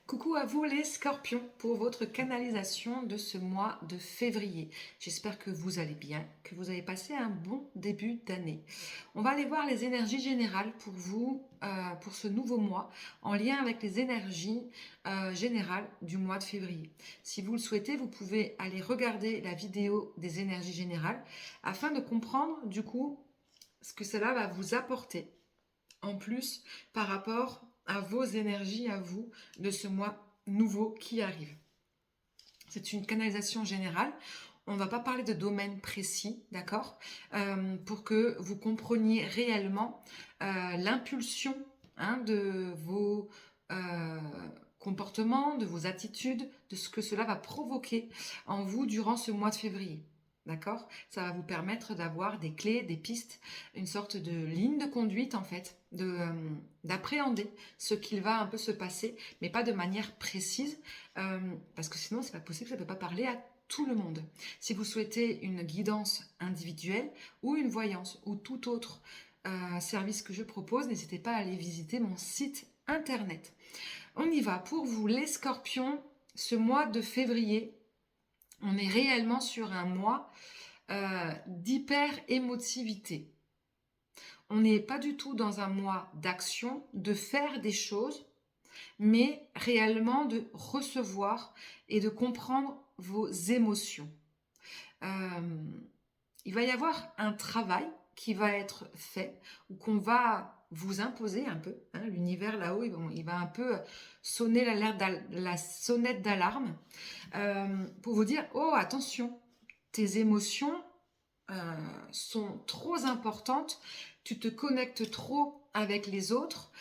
Coucou à vous les scorpions pour votre canalisation de ce mois de février. J'espère que vous allez bien, que vous avez passé un bon début d'année. On va aller voir les énergies générales pour vous, pour ce nouveau mois, en lien avec les énergies générales du mois de février. Si vous le souhaitez, vous pouvez aller regarder la vidéo des énergies générales afin de comprendre du coup ce que cela va vous apporter en plus par rapport à vos énergies à vous de ce mois nouveau qui arrive. C'est une canalisation générale. On ne va pas parler de domaine précis, d'accord, pour que vous compreniez réellement l'impulsion de vos comportements, de vos attitudes, de ce que cela va provoquer en vous durant ce mois de février. D'accord? Ça va vous permettre d'avoir des clés, des pistes, une sorte de ligne de conduite en fait, d'appréhender ce qu'il va un peu se passer, mais pas de manière précise, parce que sinon c'est pas possible, ça ne peut pas parler à tout le monde. Si vous souhaitez une guidance individuelle ou une voyance ou tout autre service que je propose, n'hésitez pas à aller visiter mon site internet. On y va pour vous les scorpions, ce mois de février. On est réellement sur un mois d'hyper-émotivité. On n'est pas du tout dans un mois d'action, de faire des choses, mais réellement de recevoir et de comprendre vos émotions. Il va y avoir un travail qui va être fait, ou qu'on va vous imposer un peu. L'univers là-haut, il va un peu sonner la sonnette d'alarme pour vous dire, oh attention, tes émotions sont trop importantes, tu te connectes trop avec les autres,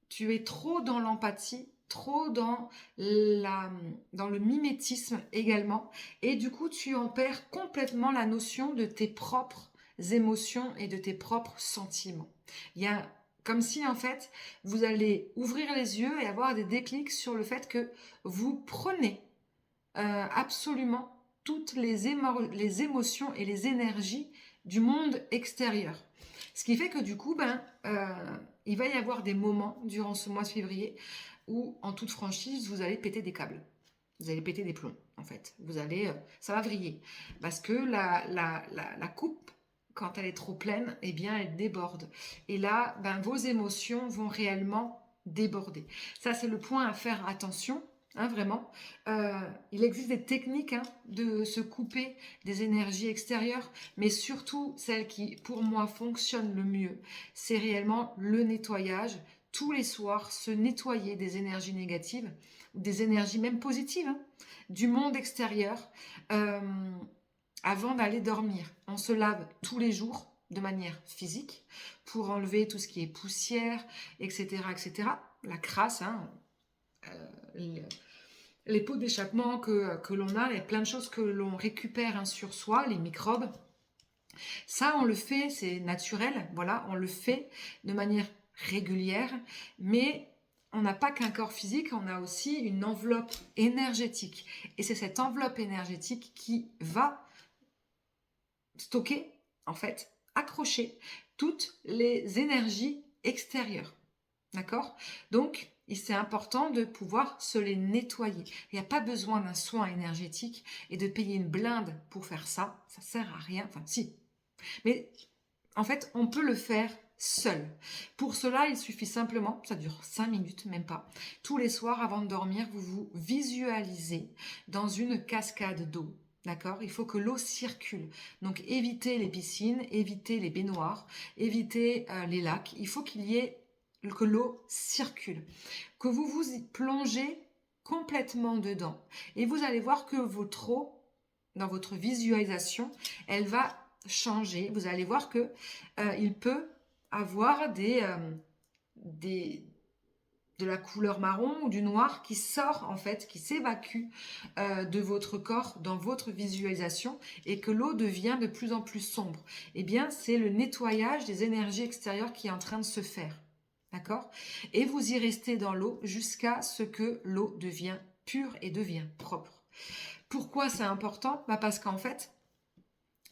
tu es trop dans l'empathie, trop dans le mimétisme également, et du coup tu en perds complètement la notion de tes propres émotions et de tes propres sentiments. Il y a comme si en fait vous allez ouvrir les yeux et avoir des déclics sur le fait que vous prenez absolument toutes les émotions et les énergies du monde extérieur. Ce qui fait que du coup, il va y avoir des moments durant ce mois de février où, en toute franchise, vous allez péter des câbles. Vous allez péter des plombs, en fait. Ça va vriller. Parce que la coupe, quand elle est trop pleine, eh bien, elle déborde. Et là, vos émotions vont réellement déborder. Ça, c'est le point à faire attention. Vraiment, il existe des techniques de se couper des énergies extérieures, mais surtout celle qui, pour moi, fonctionne le mieux, c'est réellement le nettoyage. Tous les soirs, se nettoyer des énergies négatives, des énergies même positives, du monde extérieur, avant d'aller dormir. On se lave tous les jours de manière physique pour enlever tout ce qui est poussière, etc., etc. La crasse, les pots d'échappement que l'on a, il y a plein de choses que l'on récupère sur soi, les microbes. Ça, on le fait, c'est naturel, voilà, on le fait de manière régulière, mais on n'a pas qu'un corps physique, on a aussi une enveloppe énergétique. Et c'est cette enveloppe énergétique qui va stocker, en fait, accrocher toutes les énergies extérieures. D'accord? Donc, c'est important de pouvoir se les nettoyer. Il n'y a pas besoin d'un soin énergétique et de payer une blinde pour faire ça. Ça sert à rien. Enfin, si. Mais en fait, on peut le faire seul. Pour cela, il suffit simplement, ça dure 5 minutes, même pas. Tous les soirs, avant de dormir, vous vous visualisez dans une cascade d'eau. D'accord? Il faut que l'eau circule. Donc, évitez les piscines, évitez les baignoires, évitez les lacs. Il faut qu'il y ait que l'eau circule, que vous vous y plongez complètement dedans. Et vous allez voir que votre eau, dans votre visualisation, elle va changer. Vous allez voir que il peut avoir de la couleur marron ou du noir qui sort en fait, qui s'évacue de votre corps dans votre visualisation et que l'eau devient de plus en plus sombre. Eh bien, c'est le nettoyage des énergies extérieures qui est en train de se faire. D'accord? Et vous y restez dans l'eau jusqu'à ce que l'eau devient pure et devient propre. Pourquoi c'est important? Parce qu'en fait,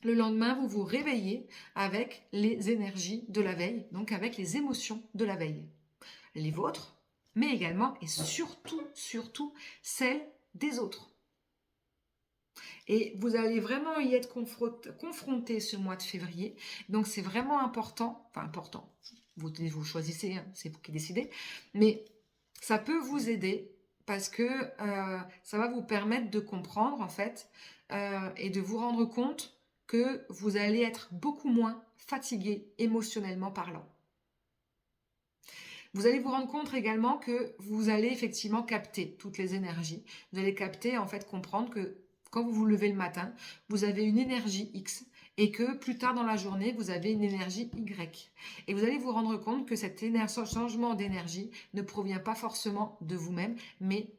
le lendemain, vous vous réveillez avec les énergies de la veille, donc avec les émotions de la veille. Les vôtres, mais également et surtout, surtout, celle des autres. Et vous allez vraiment y être confronté ce mois de février. Donc, c'est vraiment important, enfin important, vous choisissez, hein, c'est vous qui décidez, mais ça peut vous aider parce que ça va vous permettre de comprendre, en fait, et de vous rendre compte que vous allez être beaucoup moins fatigué émotionnellement parlant. Vous allez vous rendre compte également que vous allez effectivement capter toutes les énergies. Vous allez capter, en fait, comprendre que quand vous vous levez le matin, vous avez une énergie X et que plus tard dans la journée, vous avez une énergie Y. Et vous allez vous rendre compte que cet changement d'énergie ne provient pas forcément de vous-même, mais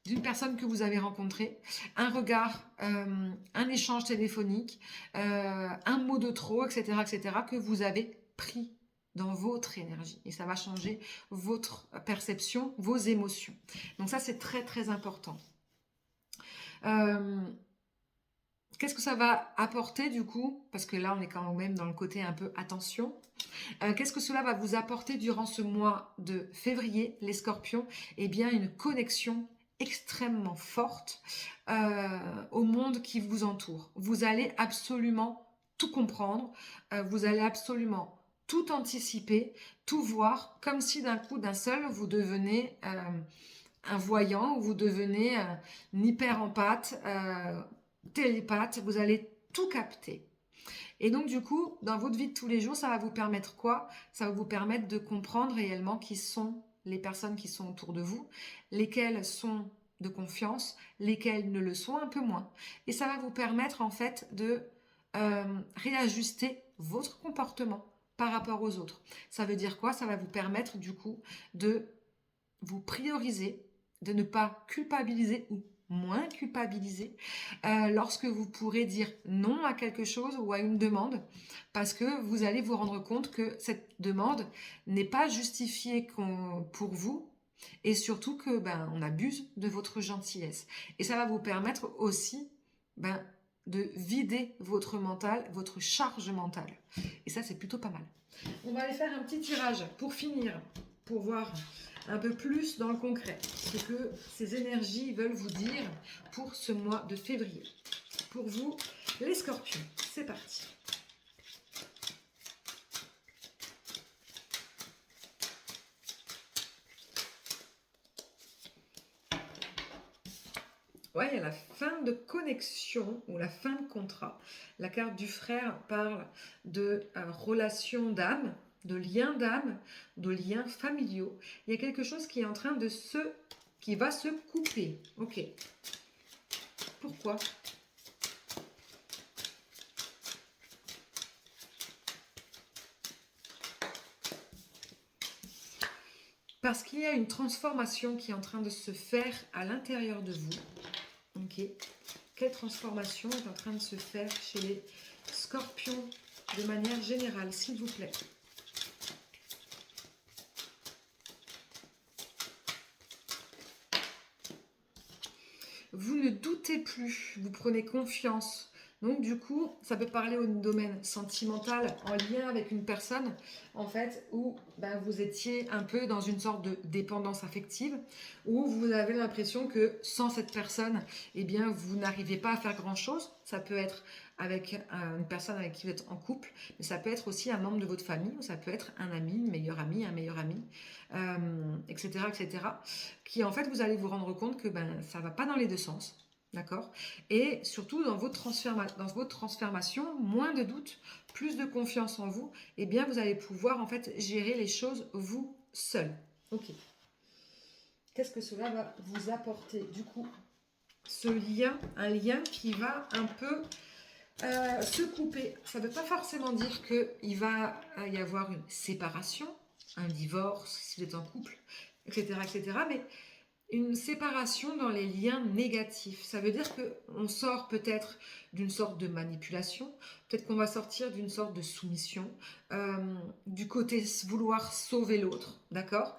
d'une personne que vous avez rencontrée, un regard, un échange téléphonique, un mot de trop, etc., etc., que vous avez pris dans votre énergie. Et ça va changer votre perception, vos émotions. Donc ça, c'est très, très important. Qu'est-ce que ça va apporter du coup? Parce que là, on est quand même dans le côté un peu attention. Qu'est-ce que cela va vous apporter durant ce mois de février, les scorpions? Eh bien, une connexion extrêmement forte au monde qui vous entoure. Vous allez absolument tout comprendre, vous allez absolument tout anticiper, tout voir, comme si d'un coup, d'un seul, vous devenez un voyant, ou vous devenez un hyper-empathe, télépathe, vous allez tout capter. Et donc du coup, dans votre vie de tous les jours, ça va vous permettre quoi? Ça va vous permettre de comprendre réellement qui sont les personnes qui sont autour de vous, lesquelles sont de confiance, lesquelles ne le sont un peu moins. Et ça va vous permettre en fait de réajuster votre comportement par rapport aux autres. Ça veut dire quoi? Ça va vous permettre du coup de vous prioriser, de ne pas culpabiliser ou moins culpabiliser lorsque vous pourrez dire non à quelque chose ou à une demande, parce que vous allez vous rendre compte que cette demande n'est pas justifiée pour vous, et surtout que on abuse de votre gentillesse. Et ça va vous permettre aussi de vider votre mental, votre charge mentale. Et ça, c'est plutôt pas mal. On va aller faire un petit tirage pour finir, pour voir un peu plus dans le concret ce que ces énergies veulent vous dire pour ce mois de février. Pour vous, les scorpions, c'est parti. Ouais, il y a la fin de connexion ou la fin de contrat. La carte du frère parle de relation d'âme, de liens d'âme, de liens familiaux. Il y a quelque chose qui est en train de qui va se couper. Ok. Pourquoi? Parce qu'il y a une transformation qui est en train de se faire à l'intérieur de vous. Ok. Quelle transformation est en train de se faire chez les scorpions de manière générale, s'il vous plaît? Vous ne doutez plus, vous prenez confiance. Donc du coup, ça peut parler au domaine sentimental en lien avec une personne, en fait, où vous étiez un peu dans une sorte de dépendance affective, où vous avez l'impression que sans cette personne, eh bien, vous n'arrivez pas à faire grand-chose. Ça peut être avec une personne avec qui vous êtes en couple, mais ça peut être aussi un membre de votre famille, ou ça peut être un ami, une meilleure amie, un meilleur ami, etc., etc., qui en fait, vous allez vous rendre compte que ça ne va pas dans les deux sens. D'accord? Et surtout, dans votre transformation, moins de doutes, plus de confiance en vous, et bien vous allez pouvoir en fait gérer les choses vous seul. Ok. Qu'est-ce que cela va vous apporter du coup? Ce lien, un lien qui va un peu se couper. Ça ne veut pas forcément dire qu'il va y avoir une séparation, un divorce si vous êtes en couple, etc., etc., mais une séparation dans les liens négatifs. Ça veut dire qu'on sort peut-être d'une sorte de manipulation, peut-être qu'on va sortir d'une sorte de soumission, du côté vouloir sauver l'autre, d'accord?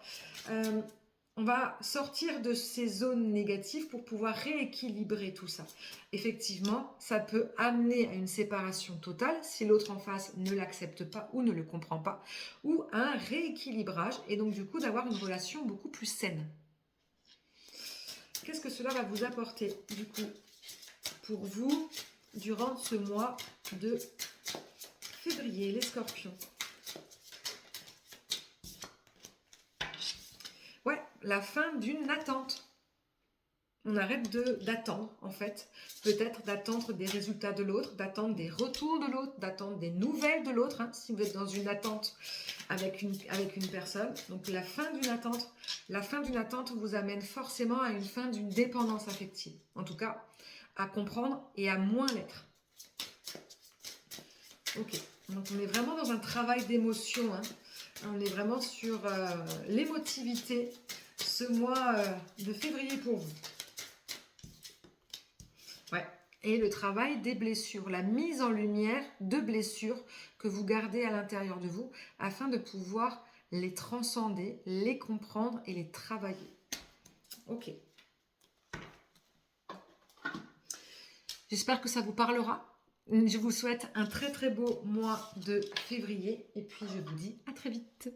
On va sortir de ces zones négatives pour pouvoir rééquilibrer tout ça. Effectivement, ça peut amener à une séparation totale si l'autre en face ne l'accepte pas ou ne le comprend pas, ou à un rééquilibrage et donc du coup d'avoir une relation beaucoup plus saine. Qu'est-ce que cela va vous apporter du coup pour vous durant ce mois de février, les scorpions? Ouais, la fin d'une attente. On arrête d'attendre, en fait. Peut-être d'attendre des résultats de l'autre, d'attendre des retours de l'autre, d'attendre des nouvelles de l'autre, hein, si vous êtes dans une attente avec une personne. Donc la fin d'une attente vous amène forcément à une fin d'une dépendance affective. En tout cas, à comprendre et à moins l'être. Ok, donc on est vraiment dans un travail d'émotion, hein. On est vraiment sur l'émotivité ce mois de février pour vous. Ouais. Et le travail des blessures, la mise en lumière de blessures que vous gardez à l'intérieur de vous afin de pouvoir les transcender, les comprendre et les travailler. Ok. J'espère que ça vous parlera. Je vous souhaite un très très beau mois de février et puis je vous dis à très vite.